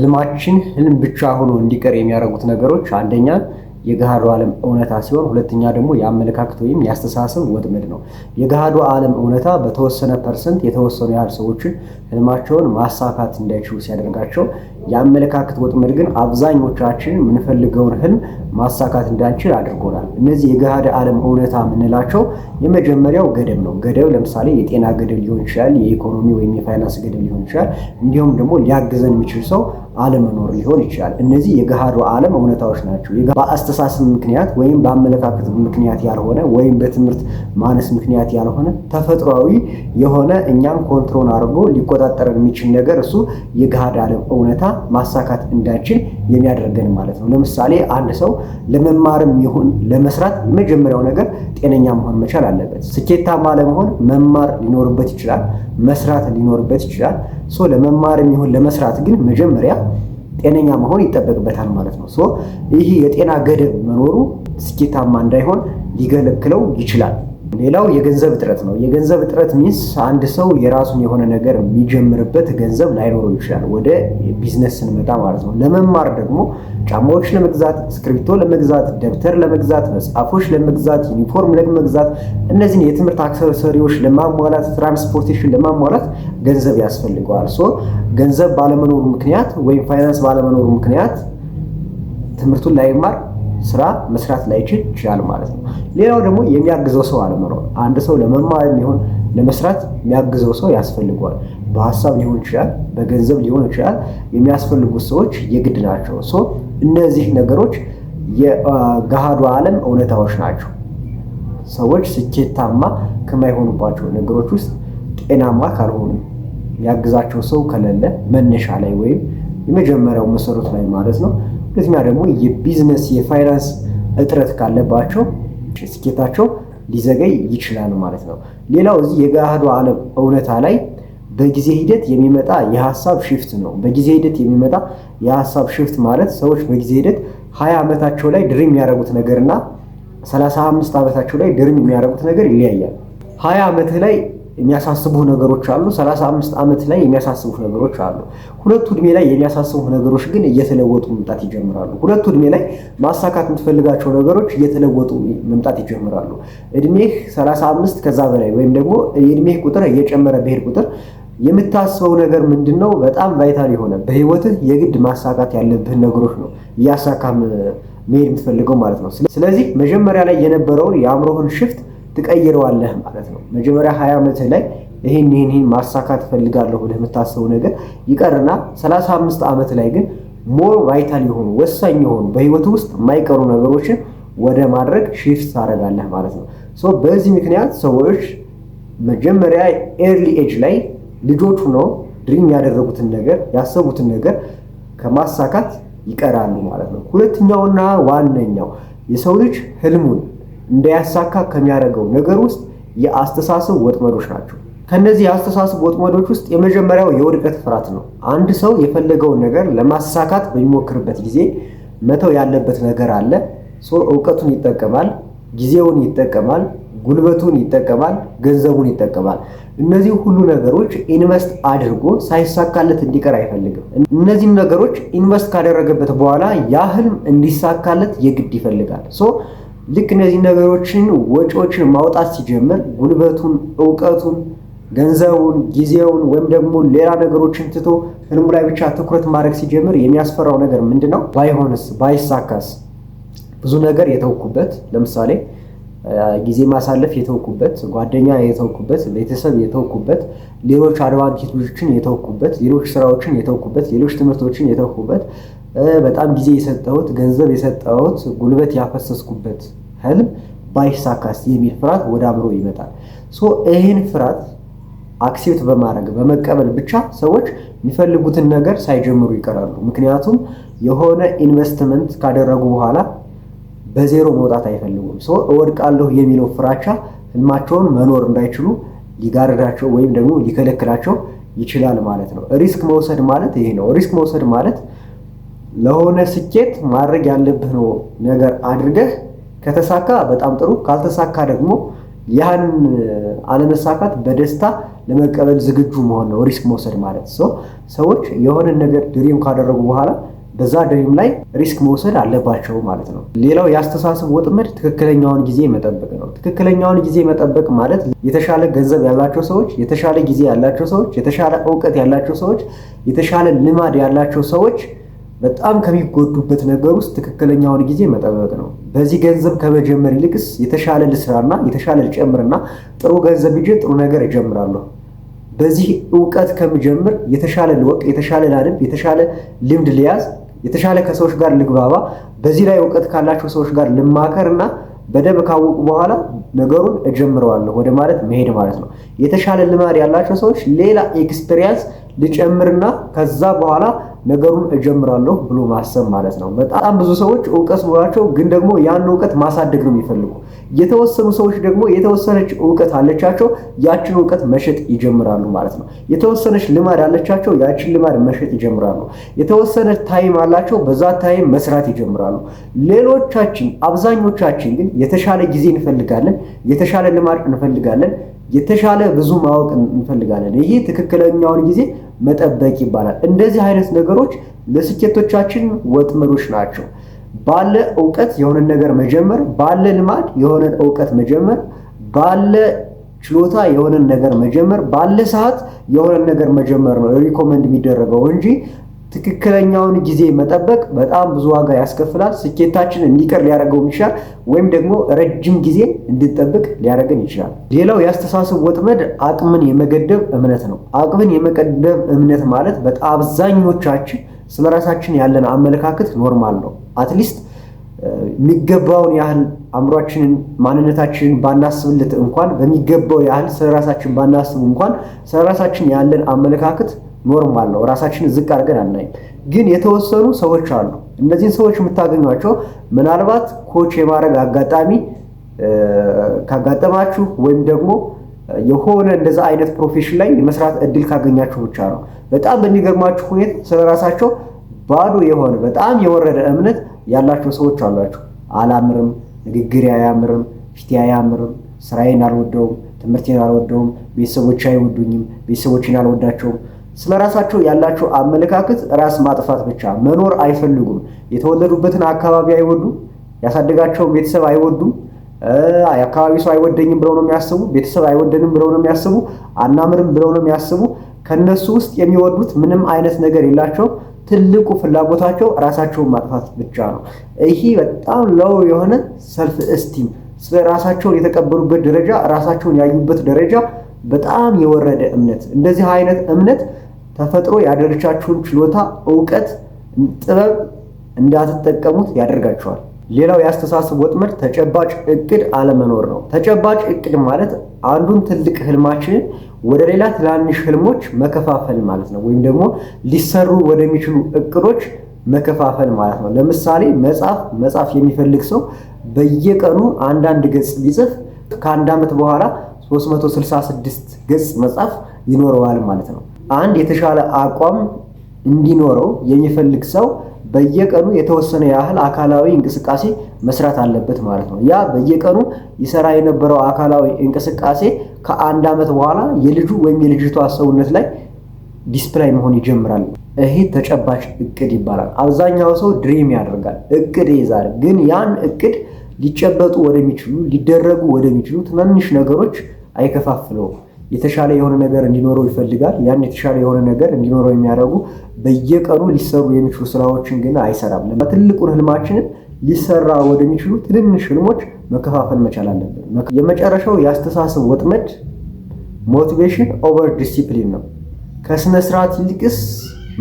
ህልማችን ህልም ብቻ ሆኖ እንዲቀር የሚያደርጉት ነገሮች አንደኛ የገሃዱ ዓለም እውነታ ሲሆን ሁለተኛ ደግሞ የአመለካከት ወይም የአስተሳሰብ ወጥመድ ነው። የገሃዱ ዓለም እውነታ በተወሰነ ፐርሰንት የተወሰኑ ያህል ሰዎችን ህልማቸውን ማሳካት እንዳይችሉ ሲያደርጋቸው፣ የአመለካከት ወጥመድ ግን አብዛኞቻችን የምንፈልገውን ህልም ማሳካት እንዳንችል አድርጎናል። እነዚህ የገሃድ ዓለም እውነታ የምንላቸው የመጀመሪያው ገደብ ነው። ገደብ ለምሳሌ የጤና ገደብ ሊሆን ይችላል፣ የኢኮኖሚ ወይም የፋይናንስ ገደብ ሊሆን ይችላል፣ እንዲሁም ደግሞ ሊያግዘን የሚችል ሰው አለመኖር ሊሆን ይችላል። እነዚህ የገሃዱ ዓለም እውነታዎች ናቸው። በአስተሳሰብ ምክንያት ወይም በአመለካከት ምክንያት ያልሆነ ወይም በትምህርት ማነስ ምክንያት ያልሆነ ተፈጥሯዊ የሆነ እኛን ኮንትሮል አድርጎ ሊቆጣጠረን የሚችል ነገር እሱ የገሃድ ዓለም እውነታ ማሳካት እንዳንችል የሚያደርገን ማለት ነው። ለምሳሌ አንድ ሰው ለመማርም ይሁን ለመስራት የመጀመሪያው ነገር ጤነኛ መሆን መቻል አለበት። ስኬታማ ለመሆን መማር ሊኖርበት ይችላል፣ መስራት ሊኖርበት ይችላል። ለመማርም ይሁን ለመስራት ግን መጀመሪያ ጤነኛ መሆን ይጠበቅበታል ማለት ነው። ይህ የጤና ገደብ መኖሩ ስኬታማ እንዳይሆን ሊገለክለው ይችላል። ሌላው የገንዘብ እጥረት ነው። የገንዘብ እጥረት ሚንስ አንድ ሰው የራሱን የሆነ ነገር የሚጀምርበት ገንዘብ ላይኖረው ይችላል። ወደ ቢዝነስ ስንመጣ ማለት ነው። ለመማር ደግሞ ጫማዎች ለመግዛት፣ እስክሪብቶ ለመግዛት፣ ደብተር ለመግዛት፣ መጽሐፎች ለመግዛት፣ ዩኒፎርም ለመግዛት፣ እነዚህን የትምህርት አክሰሰሪዎች ለማሟላት፣ ትራንስፖርቴሽን ለማሟላት ገንዘብ ያስፈልገዋል። ገንዘብ ባለመኖሩ ምክንያት ወይም ፋይናንስ ባለመኖሩ ምክንያት ትምህርቱን ላይማር ስራ መስራት ላይችል ይችላል ማለት ነው። ሌላው ደግሞ የሚያግዘው ሰው አለመኖር። አንድ ሰው ለመማር የሚሆን ለመስራት የሚያግዘው ሰው ያስፈልገዋል። በሀሳብ ሊሆን ይችላል፣ በገንዘብ ሊሆን ይችላል። የሚያስፈልጉት ሰዎች የግድ ናቸው። እነዚህ ነገሮች የገሃዱ ዓለም እውነታዎች ናቸው። ሰዎች ስኬታማ ከማይሆኑባቸው ነገሮች ውስጥ ጤናማ ካልሆኑ፣ የሚያግዛቸው ሰው ከሌለ መነሻ ላይ ወይም የመጀመሪያው መሰረቱ ላይ ማለት ነው። ሁለተኛ ደግሞ የቢዝነስ የፋይናንስ እጥረት ካለባቸው ስኬታቸው ሊዘገይ ይችላል ማለት ነው። ሌላው እዚህ የገሃዱ ዓለም እውነታ ላይ በጊዜ ሂደት የሚመጣ የሀሳብ ሽፍት ነው። በጊዜ ሂደት የሚመጣ የሀሳብ ሽፍት ማለት ሰዎች በጊዜ ሂደት 20 ዓመታቸው ላይ ድሪም የሚያደርጉት ነገርና 35 ዓመታቸው ላይ ድሪም የሚያደርጉት ነገር ይለያያል። 20 ዓመት ላይ የሚያሳስቡ ነገሮች አሉ፣ 35 ዓመት ላይ የሚያሳስቡ ነገሮች አሉ። ሁለቱ እድሜ ላይ የሚያሳስቡ ነገሮች ግን እየተለወጡ መምጣት ይጀምራሉ። ሁለቱ እድሜ ላይ ማሳካት የምትፈልጋቸው ነገሮች እየተለወጡ መምጣት ይጀምራሉ። እድሜህ 35 ከዛ በላይ ወይም ደግሞ የእድሜህ ቁጥር እየጨመረ በሄድ ቁጥር የምታስበው ነገር ምንድነው? በጣም ቫይታል የሆነ በህይወትህ የግድ ማሳካት ያለብህን ነገሮች ነው እያሳካም መሄድ የምትፈልገው ማለት ነው። ስለዚህ መጀመሪያ ላይ የነበረውን የአእምሮህን ሽፍት ትቀይረዋለህ ማለት ነው። መጀመሪያ 20 ዓመት ላይ ይሄን ማሳካት ፈልጋለሁ ብለህ የምታስበው ነገር ይቀርና 35 ዓመት ላይ ግን ሞር ቫይታል የሆኑ ወሳኝ የሆኑ በህይወት ውስጥ የማይቀሩ ነገሮችን ወደ ማድረግ ሺፍት ታደርጋለህ ማለት ነው። በዚህ ምክንያት ሰዎች መጀመሪያ ኤርሊ ኤጅ ላይ ልጆች ሆነው ድሪም ያደረጉትን ነገር ያሰቡትን ነገር ከማሳካት ይቀራሉ ማለት ነው። ሁለተኛውና ዋነኛው የሰው ልጅ ህልሙን እንዳያሳካ ከሚያደርገው ነገር ውስጥ የአስተሳሰብ ወጥመዶች ናቸው። ከነዚህ የአስተሳሰብ ወጥመዶች ውስጥ የመጀመሪያው የውድቀት ፍርሃት ነው። አንድ ሰው የፈለገውን ነገር ለማሳካት በሚሞክርበት ጊዜ መተው ያለበት ነገር አለ። እውቀቱን ይጠቀማል፣ ጊዜውን ይጠቀማል፣ ጉልበቱን ይጠቀማል፣ ገንዘቡን ይጠቀማል። እነዚህ ሁሉ ነገሮች ኢንቨስት አድርጎ ሳይሳካለት እንዲቀር አይፈልግም። እነዚህን ነገሮች ኢንቨስት ካደረገበት በኋላ ያ ህልም እንዲሳካለት የግድ ይፈልጋል። ልክ እነዚህ ነገሮችን ወጪዎችን ማውጣት ሲጀምር ጉልበቱን፣ እውቀቱን፣ ገንዘቡን፣ ጊዜውን ወይም ደግሞ ሌላ ነገሮችን ትቶ ህልሙ ላይ ብቻ ትኩረት ማድረግ ሲጀምር የሚያስፈራው ነገር ምንድነው? ባይሆንስ፣ ባይሳካስ? ብዙ ነገር የተውኩበት፣ ለምሳሌ ጊዜ ማሳለፍ የተውኩበት፣ ጓደኛ የተውኩበት፣ ቤተሰብ የተውኩበት፣ ሌሎች አድቫንቴጆችን የተውኩበት፣ ሌሎች ስራዎችን የተውኩበት፣ ሌሎች ትምህርቶችን የተውኩበት፣ በጣም ጊዜ የሰጠሁት፣ ገንዘብ የሰጠሁት፣ ጉልበት ያፈሰስኩበት ህልም ባይሳካስ የሚል ፍርሃት ወደ አእምሮ ይመጣል። ይህን ፍርሃት አክሴፕት በማድረግ በመቀበል ብቻ ሰዎች የሚፈልጉትን ነገር ሳይጀምሩ ይቀራሉ። ምክንያቱም የሆነ ኢንቨስትመንት ካደረጉ በኋላ በዜሮ መውጣት አይፈልጉም። እወድቃለሁ የሚለው ፍራቻ ህልማቸውን መኖር እንዳይችሉ ሊጋርዳቸው ወይም ደግሞ ሊከለክላቸው ይችላል ማለት ነው። ሪስክ መውሰድ ማለት ይሄ ነው። ሪስክ መውሰድ ማለት ለሆነ ስኬት ማድረግ ያለብህ ነው ነገር አድርገህ ከተሳካ በጣም ጥሩ፣ ካልተሳካ ደግሞ ያን አለመሳካት በደስታ ለመቀበል ዝግጁ መሆን ነው ሪስክ መውሰድ ማለት። ሰዎች የሆነ ነገር ድሪም ካደረጉ በኋላ በዛ ድሪም ላይ ሪስክ መውሰድ አለባቸው ማለት ነው። ሌላው የአስተሳሰብ ወጥመድ ትክክለኛውን ጊዜ መጠበቅ ነው። ትክክለኛውን ጊዜ መጠበቅ ማለት የተሻለ ገንዘብ ያላቸው ሰዎች፣ የተሻለ ጊዜ ያላቸው ሰዎች፣ የተሻለ እውቀት ያላቸው ሰዎች፣ የተሻለ ልማድ ያላቸው ሰዎች በጣም ከሚጎዱበት ነገር ውስጥ ትክክለኛውን ጊዜ መጠበቅ ነው። በዚህ ገንዘብ ከመጀመር ይልቅስ የተሻለ ልስራና የተሻለ ልጨምርና ጥሩ ገንዘብ ይዤ ጥሩ ነገር እጀምራለሁ፣ በዚህ እውቀት ከምጀምር የተሻለ ልወቅ፣ የተሻለ ላድብ፣ የተሻለ ልምድ ልያዝ፣ የተሻለ ከሰዎች ጋር ልግባባ፣ በዚህ ላይ እውቀት ካላቸው ሰዎች ጋር ልማከርና በደንብ ካወቁ በኋላ ነገሩን እጀምረዋለሁ ወደ ማለት መሄድ ማለት ነው። የተሻለ ልማድ ያላቸው ሰዎች ሌላ ኤክስፔሪየንስ ልጨምርና ከዛ በኋላ ነገሩን እጀምራለሁ ብሎ ማሰብ ማለት ነው። በጣም ብዙ ሰዎች እውቀት ኖራቸው ግን ደግሞ ያን እውቀት ማሳደግ ነው የሚፈልጉ። የተወሰኑ ሰዎች ደግሞ የተወሰነች እውቀት አለቻቸው፣ ያችን እውቀት መሸጥ ይጀምራሉ ማለት ነው። የተወሰነች ልማድ አለቻቸው፣ ያችን ልማድ መሸጥ ይጀምራሉ። የተወሰነ ታይም አላቸው፣ በዛ ታይም መስራት ይጀምራሉ። ሌሎቻችን አብዛኞቻችን ግን የተሻለ ጊዜ እንፈልጋለን፣ የተሻለ ልማድ እንፈልጋለን፣ የተሻለ ብዙ ማወቅ እንፈልጋለን። ይሄ ትክክለኛውን ጊዜ መጠበቅ ይባላል። እንደዚህ አይነት ነገሮች ለስኬቶቻችን ወጥመዶች ናቸው። ባለ እውቀት የሆነን ነገር መጀመር፣ ባለ ልማድ የሆነን እውቀት መጀመር፣ ባለ ችሎታ የሆነን ነገር መጀመር፣ ባለ ሰዓት የሆነን ነገር መጀመር ነው ሪኮመንድ የሚደረገው እንጂ ትክክለኛውን ጊዜ መጠበቅ በጣም ብዙ ዋጋ ያስከፍላል። ስኬታችን እንዲቀር ሊያደርገው ይችላል፣ ወይም ደግሞ ረጅም ጊዜ እንድንጠብቅ ሊያደርገን ይችላል። ሌላው የአስተሳሰብ ወጥመድ አቅምን የመገደብ እምነት ነው። አቅምን የመገደብ እምነት ማለት በጣም አብዛኞቻችን ስለራሳችን ያለን አመለካከት ኖርማል ነው። አትሊስት የሚገባውን ያህል አእምሯችንን ማንነታችንን ባናስብለት እንኳን በሚገባው ያህል ስለራሳችን ባናስብ እንኳን ስለራሳችን ያለን አመለካከት ኖርማል ነው። ራሳችንን ዝቅ አድርገን አናይም። ግን የተወሰኑ ሰዎች አሉ። እነዚህን ሰዎች የምታገኟቸው ምናልባት ኮች የማድረግ አጋጣሚ ካጋጠማችሁ ወይም ደግሞ የሆነ እንደዛ አይነት ፕሮፌሽን ላይ የመስራት እድል ካገኛችሁ ብቻ ነው። በጣም በሚገርማችሁ ሁኔታ ስለራሳቸው ባዶ የሆነ በጣም የወረደ እምነት ያላቸው ሰዎች አሏቸው። አላምርም፣ ንግግሬ አያምርም፣ ፊቴ አያምርም፣ ስራዬን አልወደውም፣ ትምህርቴን አልወደውም፣ ቤተሰቦቼ አይወዱኝም፣ ቤተሰቦቼን አልወዳቸውም። ስለራሳቸው ያላቸው አመለካከት ራስ ማጥፋት ብቻ። መኖር አይፈልጉም። የተወለዱበትን አካባቢ አይወዱም፣ ያሳደጋቸውን ቤተሰብ አይወዱም። የአካባቢ ሰው አይወደኝም ብለው ነው የሚያስቡ። ቤተሰብ አይወደንም ብለው ነው የሚያስቡ። አናምርም ብለው ነው የሚያስቡ። ከነሱ ውስጥ የሚወዱት ምንም አይነት ነገር የላቸው። ትልቁ ፍላጎታቸው ራሳቸውን ማጥፋት ብቻ ነው። ይሄ በጣም ለው የሆነ ሰልፍ እስቲም፣ ስለ ራሳቸውን የተቀበሉበት ደረጃ፣ ራሳቸውን ያዩበት ደረጃ በጣም የወረደ እምነት። እንደዚህ አይነት እምነት ተፈጥሮ ያደረቻችሁን ችሎታ፣ እውቀት፣ ጥበብ እንዳትጠቀሙት ያደርጋቸዋል። ሌላው የአስተሳሰብ ወጥመድ ተጨባጭ እቅድ አለመኖር ነው። ተጨባጭ እቅድ ማለት አንዱን ትልቅ ህልማችንን ወደ ሌላ ትናንሽ ህልሞች መከፋፈል ማለት ነው። ወይም ደግሞ ሊሰሩ ወደሚችሉ እቅዶች መከፋፈል ማለት ነው። ለምሳሌ መጻፍ የሚፈልግ ሰው በየቀኑ አንዳንድ ገጽ ቢጽፍ ከአንድ ዓመት በኋላ 366 ገጽ መጻፍ ይኖረዋል ማለት ነው። አንድ የተሻለ አቋም እንዲኖረው የሚፈልግ ሰው በየቀኑ የተወሰነ ያህል አካላዊ እንቅስቃሴ መስራት አለበት ማለት ነው። ያ በየቀኑ ይሰራ የነበረው አካላዊ እንቅስቃሴ ከአንድ ዓመት በኋላ የልጁ ወይም የልጅቷ ሰውነት ላይ ዲስፕላይ መሆን ይጀምራል። ይሄ ተጨባጭ እቅድ ይባላል። አብዛኛው ሰው ድሪም ያደርጋል፣ እቅድ ይይዛል። ግን ያን እቅድ ሊጨበጡ ወደሚችሉ ሊደረጉ ወደሚችሉ ትናንሽ ነገሮች አይከፋፍለውም። የተሻለ የሆነ ነገር እንዲኖረው ይፈልጋል። ያን የተሻለ የሆነ ነገር እንዲኖረው የሚያደርጉ በየቀኑ ሊሰሩ የሚችሉ ስራዎችን ግን አይሰራም። ትልቁን ህልማችንን ሊሰራ ወደሚችሉ ትንንሽ ህልሞች መከፋፈል መቻል አለብን። የመጨረሻው የአስተሳሰብ ወጥመድ ሞቲቬሽን ኦቨር ዲሲፕሊን ነው። ከስነ ስርዓት ይልቅስ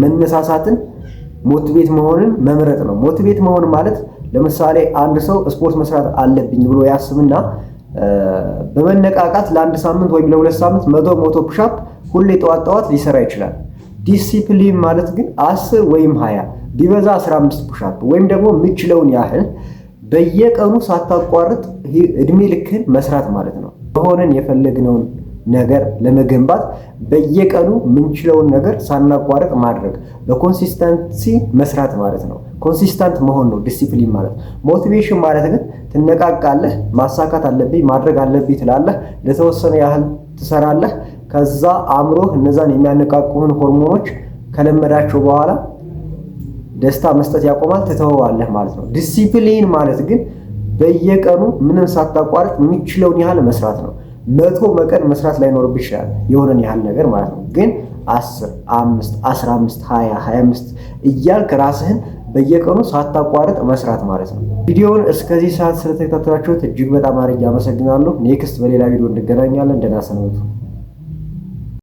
መነሳሳትን፣ ሞቲቬት መሆንን መምረጥ ነው። ሞቲቬት መሆን ማለት ለምሳሌ አንድ ሰው ስፖርት መስራት አለብኝ ብሎ ያስብና በመነቃቃት ለአንድ ሳምንት ወይም ለሁለት ሳምንት መቶ ፑሻፕ ሁሌ ጠዋት ሊሰራ ይችላል። ዲሲፕሊን ማለት ግን 10 ወይም 20 ቢበዛ 15 ፑሻፕ ወይም ደግሞ የምችለውን ያህል በየቀኑ ሳታቋርጥ እድሜ ልክን መስራት ማለት ነው። በሆነን የፈለግነውን ነገር ለመገንባት በየቀኑ ምንችለውን ነገር ሳናቋርጥ ማድረግ፣ በኮንሲስተንሲ መስራት ማለት ነው። ኮንሲስተንት መሆን ነው ዲሲፕሊን ማለት። ሞቲቬሽን ማለት ግን ትነቃቃለህ፣ ማሳካት አለብኝ ማድረግ አለብኝ ትላለህ፣ ለተወሰነ ያህል ትሰራለህ፣ ከዛ አእምሮህ እነዛን የሚያነቃቁህን ሆርሞኖች ከለመዳቸው በኋላ ደስታ መስጠት ያቆማል፣ ትተወዋለህ ማለት ነው። ዲሲፕሊን ማለት ግን በየቀኑ ምንም ሳታቋርጥ የሚችለውን ያህል መስራት ነው። 100 በቀን መስራት ላይኖርብህ ይችላል የሆነን ያህል ነገር ማለት ነው። ግን 10፣ 5፣ 15፣ 20፣ 25 እያልክ ራስህን በየቀኑ ሳታቋርጥ መስራት ማለት ነው። ቪዲዮውን እስከዚህ ሰዓት ስለተከታተላችሁት እጅግ በጣም አድርጌ አመሰግናለሁ። ኔክስት በሌላ ቪዲዮ እንገናኛለን። ደህና ሰንብቱ።